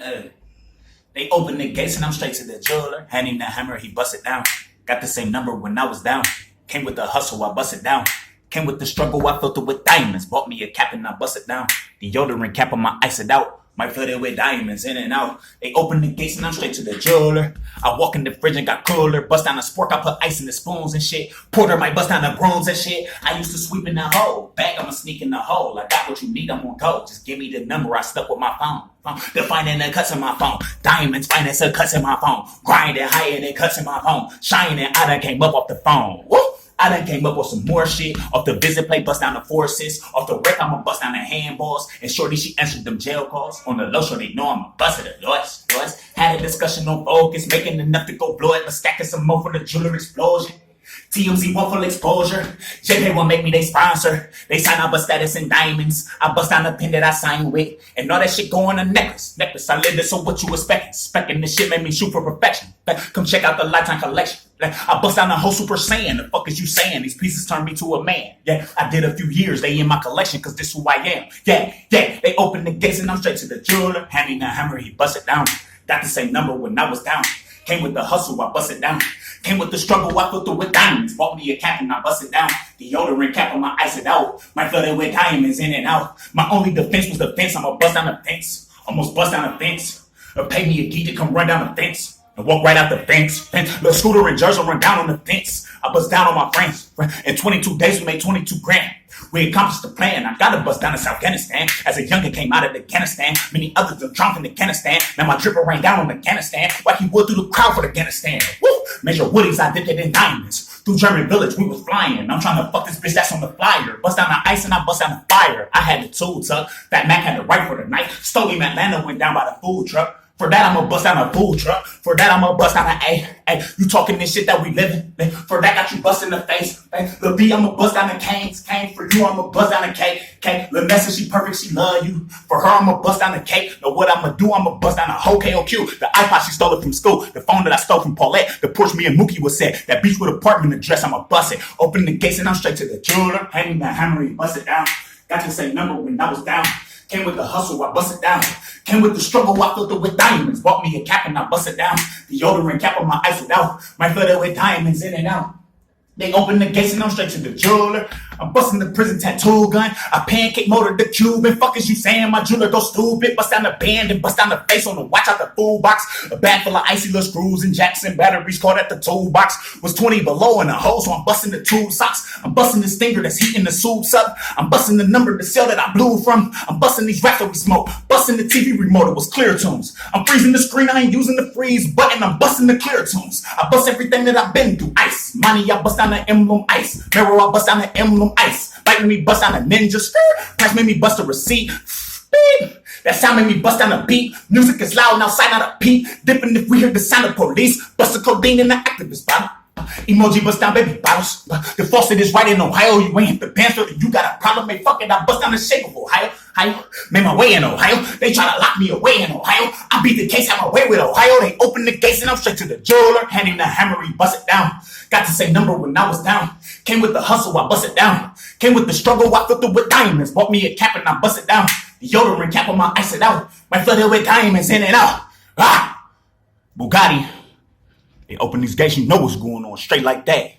Uh, they opened the gates and I'm straight to the jeweler. Hand him the hammer, he bust it down. Got the same number when I was down. Came with the hustle, I bust it down. Came with the struggle, I filled it with diamonds. Bought me a cap and I bust it down. The deodorant cap on my ice it out. Might fill it with diamonds in and out. They open the gates and I'm straight to the jeweler. I walk in the fridge and got cooler. Bust down a spork, I put ice in the spoons and shit. Porter might bust down the brooms and shit. I used to sweep in the hole. Back, I'ma sneak in the hole. I got what you need, I'm on go. Just give me the number, I stuck with my phone. Defining the cuts in my phone. Diamonds, finance, the cuts in my phone. Grinding higher than cuts in my phone. Shining, I done came up off the phone. Woo! I done came up with some more shit. Off the visit plate, bust down the forces. Off the wreck, I'ma bust down the handballs. And shorty, she answered them jail calls. On the low, so they know I'm a buster. Yours. Had a discussion on focus, making enough to go blow it, but stacking some more for the jewelry explosion. TMZ want full exposure. JP won't make me they sponsor. They sign up a status in diamonds. I bust down the pin that I signed with. And all that shit go on a necklace. I live it, so what you expecting? Specking this shit made me shoot for perfection. Come check out the Lifetime collection. I bust down the whole Super Saiyan. The fuck is you saying? These pieces turned me to a man. Yeah, I did a few years. They in my collection cause this who I am. Yeah. They open the gates and I'm straight to the jeweler. Hand me the hammer, he bust it down. Got the same number when I was down. Came with the hustle, I bust it down. Came with the struggle, I filled it with diamonds. Bought me a cap and I bust it down. Deodorant cap on my ice it out. Might fill it with diamonds in and out. My only defense was the fence. I'ma bust down the fence. Almost bust down the fence. Or pay me a geek to come run down the fence. And walk right out the fence. Little Scooter and Jersey run down on the fence. I bust down on my friends. In 22 days, we made 22 grand. We accomplished the plan. I gotta bust down to Afghanistan. As a youngin' came out of Afghanistan. Many others have drowned in Afghanistan. Now my dripper rained down on Afghanistan. Like he would through the crowd for Afghanistan. Woo! Major Woodies, I dipped it in diamonds. Through German village, we was flying. I'm trying to fuck this bitch that's on the flyer. Bust down the ice and I bust down the fire. I had the tool tuck. That Mac had the rifle for the night. Stole him Atlanta, went down by the food truck. For that, I'ma bust down a food truck. For that, I'ma bust down a A. You talking this shit that we living. For that, got you bust in the face. Lil B, I'ma bust down the canes. Cane for you, I'ma bust down the cake. Lil Nessa, she perfect, she love you. For her, I'ma bust down the cake. Know what I'ma do? I'ma bust down a whole KOQ. The iPod, she stole it from school. The phone that I stole from Paulette. The Porsche me and Mookie was set. That Beachwood apartment address, I'ma bust it. Open the gates and I'm straight to the jeweler. Hand me that hammer, he bust it down. Got the same number when I was down. Came with the hustle, I bust it down. Came with the struggle, I filled it with diamonds. Bought me a cap and I bust it down. Deodorant cap on my ice it out. Might fill it with diamonds in and out. They open the gates and I'm straight to the jeweler. I'm busting the prison tattoo gun. I pancake motor the Cuban. Fuck is you saying? My jeweler go stupid. Bust down the band and bust down the face on the watch out the food box. A bag full of icy little screws and jacks and batteries caught at the toolbox. Was 20 below in the hole, so I'm busting the tube socks. I'm busting this finger that's heating the soups up. I'm busting the number the cell that I blew from. I'm busting these racks that we smoke. Busting the TV remote, it was clear tunes. I'm freezing the screen, I ain't using the freeze button. I'm busting the clear tunes. I bust everything that I've been through. Ice, money, I bust down the emblem ice. Mirror, I bust down the emblem ice. Bite me, bust down the ninja skirt. Price made me bust a receipt. Beep. That sound made me bust down the beat. Music is loud, outside not a peep. Dipping if we hear the sound of police. Bust the codeine in the activist bottle. Emoji bust down baby bottles. The faucet is right in Ohio. You ain't hit the pants, so you got a problem. Hey, fuck it, I bust down the shake of Ohio. Made my way in Ohio. They try to lock me away in Ohio. I beat the case, have my way with Ohio. They open the gates and I'm straight to the jeweler. Handing the hammer, he bust it down. Got the same number when I was down. Came with the hustle, I bust it down. Came with the struggle, I filled it with diamonds. Bought me a cap and I bust it down. The deodorant cap on my ice it out. Might fill it with diamonds in and out. Bugatti. They open these gates, you know what's going on. Straight like that.